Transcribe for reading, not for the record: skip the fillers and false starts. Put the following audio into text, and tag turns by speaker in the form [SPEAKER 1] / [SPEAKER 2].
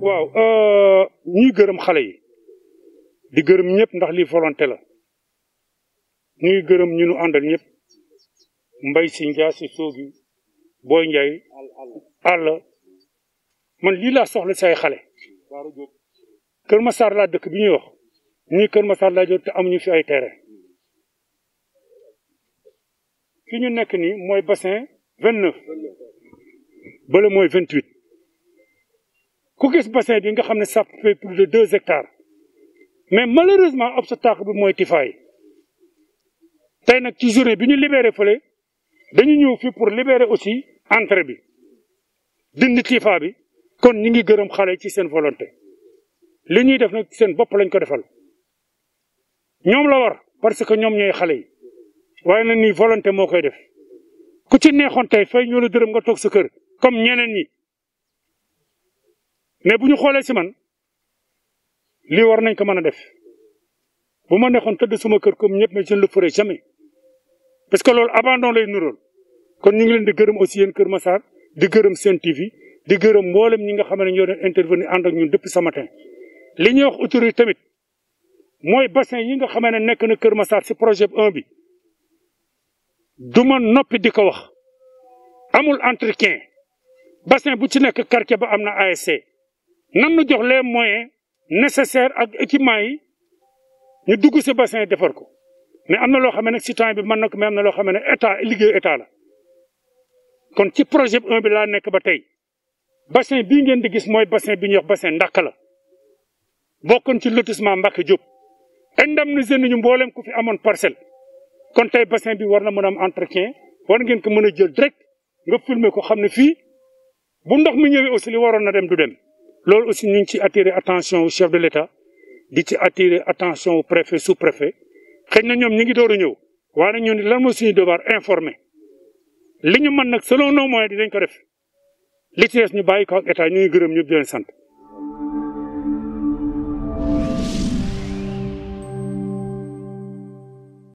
[SPEAKER 1] waaw ñuy gërëm xale yi di gërëm ñëpp ndax lii volonté la ñuy gërëm ñu nu àndal ñëpp mbay si njaa si soogi booy njay àll man lii laa soxla say xale Kër Massar laa dëkk bi ñuy wax ñii Kër Massar laa jot te amuñu fi ay terrain fi ñu nekk nii mooy bassin 29 bële mooy 28 ku gis bassin bi nga xam ne ça fait plus de 2 hectares mais malheureusement obstacle bi mooy tifaay tey nag ci journée bi ñu libéré fële dañu ñëw fii pour libérer aussi entrée bi dindi tifa bi kon ñi ngi gërëm xale ci seen volonté li ñuy def nag seen bopp lañ ko defal ñoom la war parce que ñoom ñooy xale yi waaye nag nii volonté moo koy def ku ci neexoon tey fay ñoo la dërëm nga toog sa kër comme ñeneen ñi mais bu ñu xoolee si man lii war nañ ko mën a def bu ma neexoon tëdd suma kër comme ñëpp mais je ne le ferai jamais parce que loolu abandon lay nuróol kon ñu ngi leen di gërëm aussi yéen Kër Massar di gërëm Sen TV di gërëm mboolem ñi nga xam ne ñoo doon intervenir ànd ak ñun depuis ce matin li ñuy wax autorité tamit mooy bassin yi nga xam ne nekk na Kër Massar si projet 1 bi du ma noppi di ko wax amul entretien bassin bu ci nekk quartier ba am na ASC nan nu jox les moyens nécessaires ak équipement yi ñu dugg si bassin defar ko mais am na loo xam ne nag citoyen bi mën na ko mais am na loo xam ne état liggéeyu état la kon ci projet 1 bi laa nekk ba tey bassin bii ngeen di gis mooy bassin bi ñuy wax bassin Ndaka la bokkoon ci lotissement Mbacke Diop indemniser nañu mboolem ku fi amoon parcelle kon tey bassin bi war na mën a am entretien war ngeen ko mën a jël direct nga filmer ko xam ne fii bu ndox mi ñëwee aussi li waroon na dem du dem loolu aussi ñu ngi ci attirer attention au chef de l'État di ci attirer attention au préfet sous-préfet xëy na ñoom ñi ngi door a ñëw waaye nag ñun lan mooy suñu devoir informer li ñu mën nag selon nos moyens dinañ ko def li ci des ñu bàyyi ko ak état ñu ngi gërëm ñëpp di leen sant